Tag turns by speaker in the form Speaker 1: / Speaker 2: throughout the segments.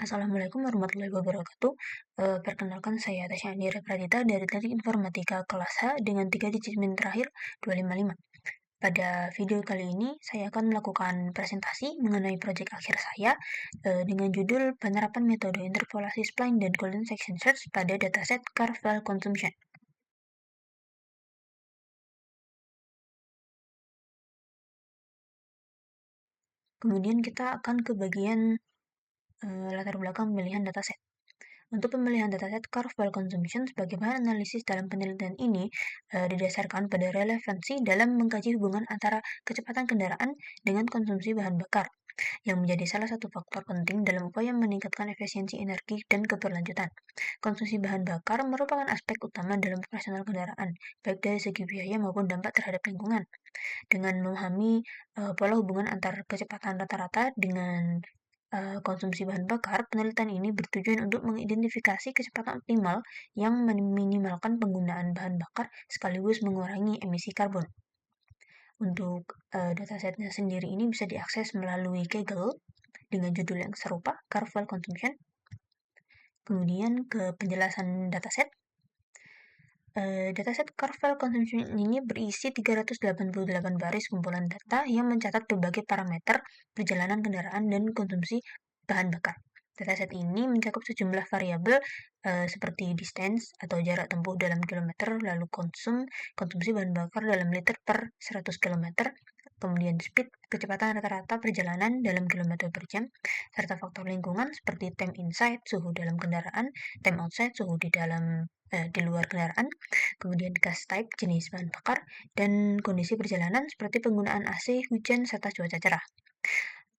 Speaker 1: Assalamualaikum warahmatullahi wabarakatuh. Perkenalkan saya Tasya Andira Pradita dari Teknik Informatika kelas H dengan 3 digit min terakhir 255. Pada video kali ini saya akan melakukan presentasi mengenai proyek akhir saya dengan judul penerapan metode interpolasi spline dan golden section search pada dataset car file consumption. Kemudian kita akan ke bagian latar belakang pemilihan dataset. Untuk pemilihan dataset car file consumption sebagai bahan analisis dalam penelitian ini didasarkan pada relevansi dalam mengkaji hubungan antara kecepatan kendaraan dengan konsumsi bahan bakar, yang menjadi salah satu faktor penting dalam upaya meningkatkan efisiensi energi dan keberlanjutan. Konsumsi bahan bakar merupakan aspek utama dalam operasional kendaraan, baik dari segi biaya maupun dampak terhadap lingkungan. Dengan memahami pola hubungan antar kecepatan rata-rata dengan konsumsi bahan bakar, penelitian ini bertujuan untuk mengidentifikasi kecepatan optimal yang meminimalkan penggunaan bahan bakar sekaligus mengurangi emisi karbon. Untuk datasetnya sendiri ini bisa diakses melalui Kaggle dengan judul yang serupa, car file consumption. Kemudian ke penjelasan dataset. Dataset car file consumption ini berisi 388 baris kumpulan data yang mencatat berbagai parameter perjalanan kendaraan dan konsumsi bahan bakar. Dataset ini mencakup sejumlah variabel seperti distance atau jarak tempuh dalam kilometer, lalu konsumsi bahan bakar dalam liter per 100 km, kemudian speed, kecepatan rata-rata perjalanan dalam kilometer per jam, serta faktor lingkungan seperti time inside, suhu dalam kendaraan, time outside, suhu di luar kendaraan, kemudian gas type, jenis bahan bakar, dan kondisi perjalanan seperti penggunaan AC, hujan, serta cuaca cerah.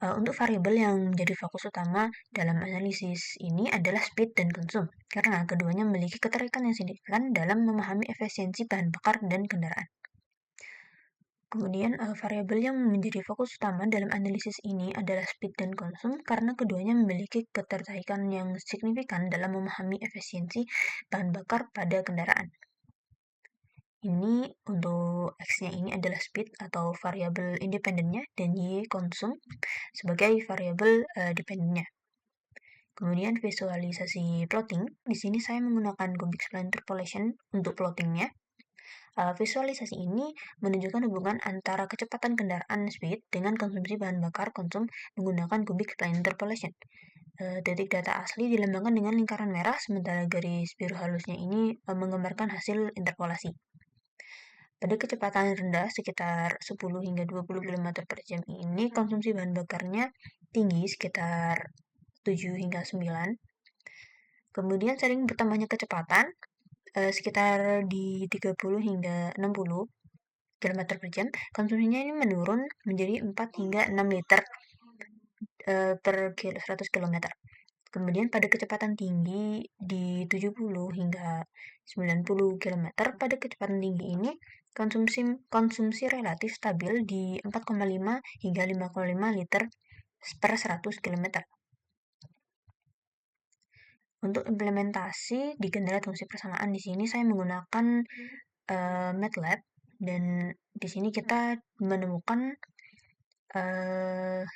Speaker 1: Untuk variabel yang menjadi fokus utama dalam analisis ini adalah speed dan konsum, karena keduanya memiliki keterkaitan yang signifikan dalam memahami efisiensi bahan bakar dan kendaraan. Kemudian variabel yang menjadi fokus utama dalam analisis ini adalah speed dan konsum karena keduanya memiliki keterkaitan yang signifikan dalam memahami efisiensi bahan bakar pada kendaraan. Ini untuk X-nya ini adalah speed atau variabel independennya dan Y konsum sebagai variabel dependennya. Kemudian visualisasi plotting, di sini saya menggunakan cubic spline interpolation untuk plottingnya. Visualisasi ini menunjukkan hubungan antara kecepatan kendaraan speed dengan konsumsi bahan bakar konsum menggunakan cubic spline interpolation. Titik data asli dilambangkan dengan lingkaran merah, sementara garis biru halusnya ini menggambarkan hasil interpolasi. Pada kecepatan rendah sekitar 10 hingga 20 km per jam ini, konsumsi bahan bakarnya tinggi sekitar 7 hingga 9. Kemudian sering bertambahnya kecepatan sekitar di 30 hingga 60 km per jam, konsumsinya ini menurun menjadi 4 hingga 6 liter per 100 km. Kemudian pada kecepatan tinggi di 70 hingga 90 km, pada kecepatan tinggi ini konsumsi relatif stabil di 4,5 hingga 5,5 liter per 100 km. Untuk implementasi di kendaraan fungsi persamaan di sini saya menggunakan MATLAB, dan di sini kita menemukan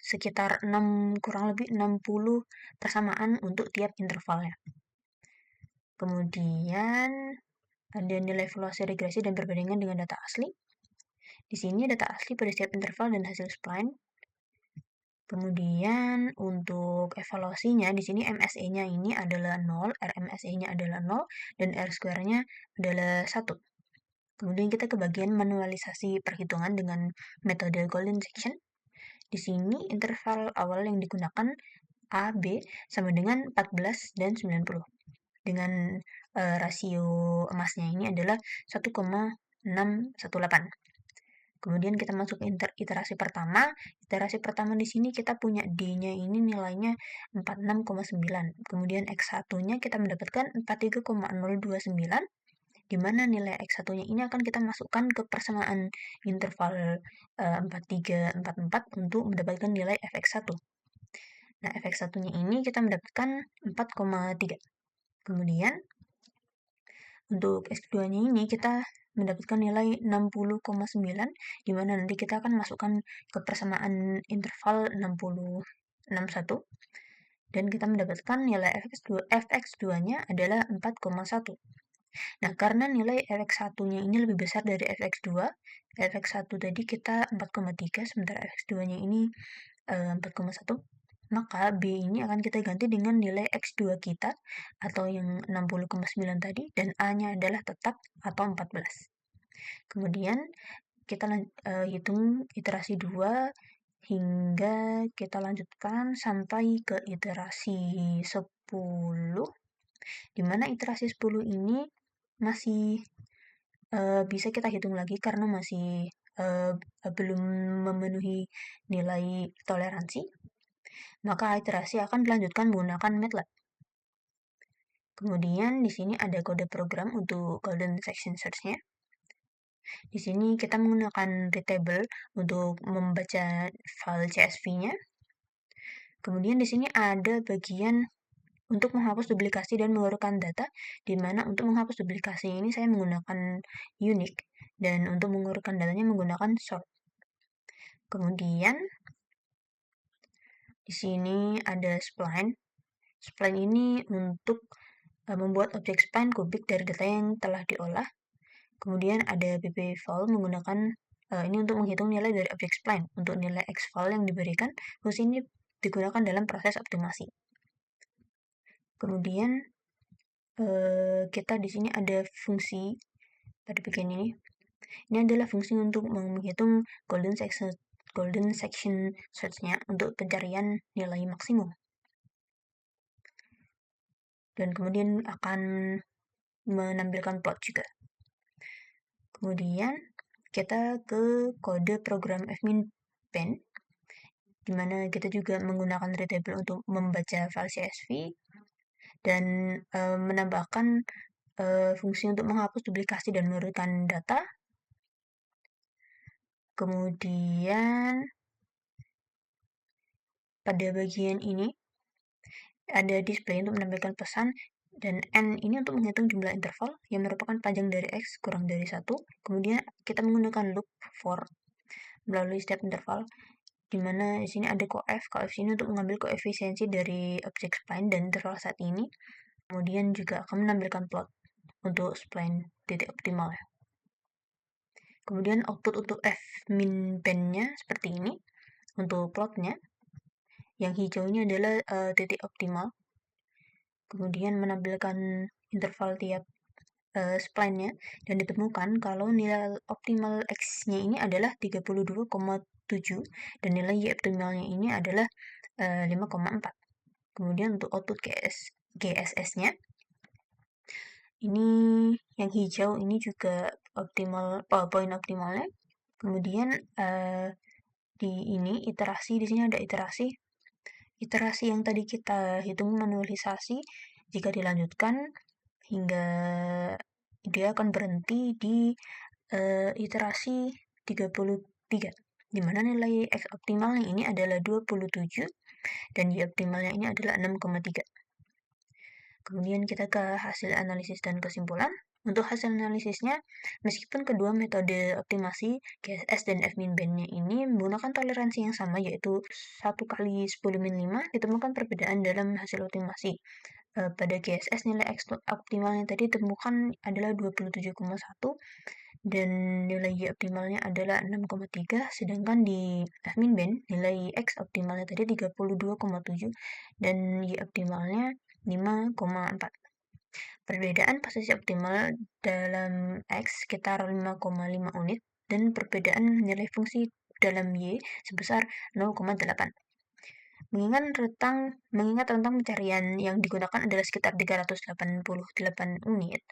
Speaker 1: sekitar kurang lebih 60 persamaan untuk tiap intervalnya. Kemudian ada nilai evaluasi regresi dan perbandingan dengan data asli. Di sini data asli pada setiap interval dan hasil spline. Kemudian untuk evaluasinya di sini MSE-nya ini adalah 0, RMSE-nya adalah 0, dan R-square-nya adalah 1. Kemudian kita ke bagian manualisasi perhitungan dengan metode golden section. Di sini interval awal yang digunakan A, B sama dengan 14 dan 90. Dengan rasio emasnya ini adalah 1,618. Kemudian kita masuk ke iterasi pertama. Iterasi pertama di sini kita punya D-nya ini nilainya 46,9. Kemudian X1-nya kita mendapatkan 43,029, di mana nilai X1-nya ini akan kita masukkan ke persamaan interval 4344 untuk mendapatkan nilai fx1. Nah, fx1-nya ini kita mendapatkan 4,3. Kemudian untuk X2-nya ini kita mendapatkan nilai 60,9, di mana nanti kita akan masukkan ke persamaan interval 61. dan kita mendapatkan nilai fx2-nya adalah 4,1. Nah, karena nilai fx1-nya ini lebih besar dari fx2, fx1 tadi kita 4,3, sementara fx2-nya ini 4,1, maka B ini akan kita ganti dengan nilai X2 kita atau yang 60,9 tadi, dan A-nya adalah tetap atau 14. Kemudian kita hitung iterasi 2 hingga kita lanjutkan sampai ke iterasi 10, di mana iterasi 10 ini masih bisa kita hitung lagi karena masih belum memenuhi nilai toleransi, maka iterasi akan dilanjutkan menggunakan MATLAB. Kemudian di sini ada kode program untuk golden section search-nya. Di sini kita menggunakan readable untuk membaca file CSV-nya. Kemudian di sini ada bagian untuk menghapus duplikasi dan mengeluarkan data, di mana untuk menghapus duplikasi ini saya menggunakan unique, dan untuk mengeluarkan datanya menggunakan sort. Kemudian di sini ada spline. Spline ini untuk membuat objek spline kubik dari data yang telah diolah. Kemudian ada bbval menggunakan ini untuk menghitung nilai dari objek spline. Untuk nilai xval yang diberikan, fungsi ini digunakan dalam proses optimasi. Kemudian kita di sini ada fungsi pada bagian ini. Ini adalah fungsi untuk menghitung golden section search-nya untuk pencarian nilai maksimum. Dan kemudian akan menampilkan plot juga. Kemudian kita ke kode program fminpen, di mana kita juga menggunakan readable untuk membaca file CSV dan menambahkan fungsi untuk menghapus duplikasi dan menurunkan data. Kemudian pada bagian ini ada display untuk menampilkan pesan, dan N ini untuk menghitung jumlah interval yang merupakan panjang dari X kurang dari 1. Kemudian kita menggunakan loop for melalui step interval, di mana di sini ada coef ini untuk mengambil koefisiensi dari objek spline dan interval saat ini. Kemudian juga akan menampilkan plot untuk spline titik optimal. Kemudian output untuk fminpen-nya seperti ini. Untuk plotnya, yang hijau ini adalah titik optimal. Kemudian menampilkan interval tiap spline-nya, dan ditemukan kalau nilai optimal X-nya ini adalah 32,7 dan nilai Y optimalnya ini adalah 5,4. Kemudian untuk output GSS-nya, ini yang hijau ini juga optimal, poin optimalnya. Kemudian di sini ada iterasi yang tadi kita hitung manualisasi. Jika dilanjutkan hingga dia akan berhenti di iterasi 33, di mana nilai X optimalnya ini adalah 27 dan Y optimalnya ini adalah 6,3. Kemudian kita ke hasil analisis dan kesimpulan. Untuk hasil analisisnya, meskipun kedua metode optimasi GSS dan fminpen-nya ini menggunakan toleransi yang sama, yaitu 1 kali 10⁻⁵, ditemukan perbedaan dalam hasil optimasi. Pada GSS nilai X optimalnya tadi ditemukan adalah 27,1 dan nilai Y optimalnya adalah 6,3, sedangkan di fminpen nilai X optimalnya tadi 32,7 dan Y optimalnya 5,4. Perbedaan posisi optimal dalam X sekitar 5,5 unit dan perbedaan nilai fungsi dalam Y sebesar 0,8. Mengingat rentang pencarian yang digunakan adalah sekitar 388 unit,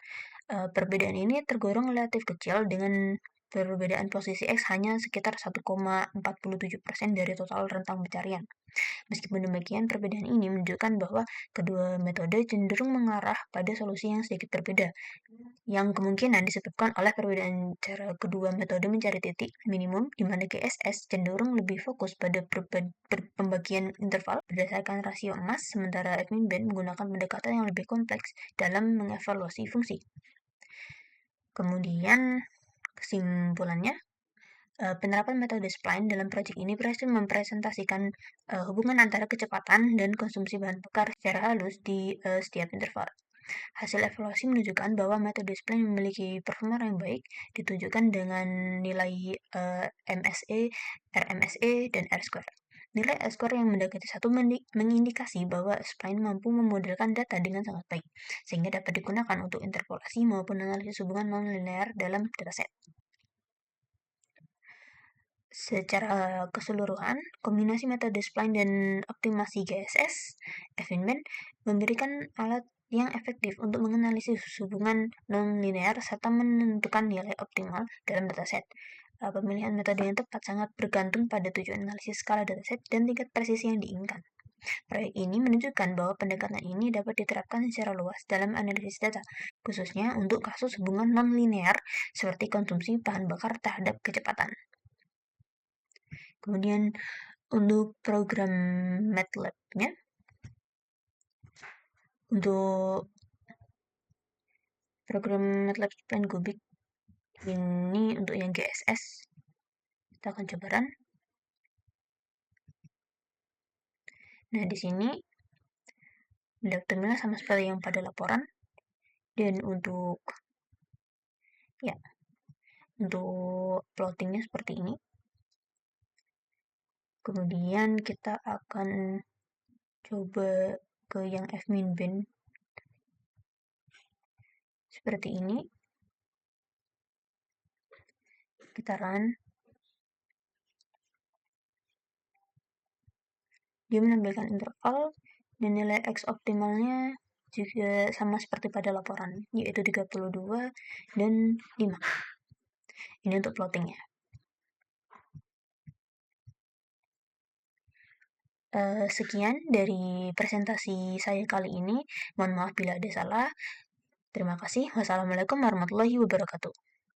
Speaker 1: perbedaan ini tergolong relatif kecil dengan perbedaan posisi X hanya sekitar 1,47% dari total rentang pencarian. Meskipun demikian, perbedaan ini menunjukkan bahwa kedua metode cenderung mengarah pada solusi yang sedikit berbeda, yang kemungkinan disebabkan oleh perbedaan cara kedua metode mencari titik minimum, di mana GSS cenderung lebih fokus pada pembagian interval berdasarkan rasio emas, sementara fminpen menggunakan pendekatan yang lebih kompleks dalam mengevaluasi fungsi. Kemudian kesimpulannya, Penerapan metode spline dalam proyek ini berhasil mempresentasikan hubungan antara kecepatan dan konsumsi bahan bakar secara halus di setiap interval. Hasil evaluasi menunjukkan bahwa metode spline memiliki performa yang baik, ditunjukkan dengan nilai MSE, RMSE, dan R-square. Nilai R-square yang mendekati 1 mengindikasi bahwa spline mampu memodelkan data dengan sangat baik, sehingga dapat digunakan untuk interpolasi maupun analisis hubungan non-linear dalam dataset. Secara keseluruhan, kombinasi metode spline dan optimasi GSS, Evenband, memberikan alat yang efektif untuk menganalisis hubungan non-linear serta menentukan nilai optimal dalam dataset. Pemilihan metode yang tepat sangat bergantung pada tujuan analisis skala dataset dan tingkat presisi yang diinginkan. Proyek ini menunjukkan bahwa pendekatan ini dapat diterapkan secara luas dalam analisis data, khususnya untuk kasus hubungan non-linear seperti konsumsi bahan bakar terhadap kecepatan. Kemudian untuk program MATLAB-nya, untuk program MATLAB Spline Cubic ini untuk yang GSS, kita akan coba run. Nah, di sini terminal sama seperti yang pada laporan. Dan untuk plottingnya seperti ini. Kemudian kita akan coba ke yang Fminband seperti ini. Kita run. Dia menampilkan interval dan nilai X optimalnya juga sama seperti pada laporan, yaitu 32 dan 5. Ini untuk plottingnya. Sekian dari presentasi saya kali ini. Mohon maaf bila ada salah. Terima kasih. Wassalamualaikum warahmatullahi wabarakatuh.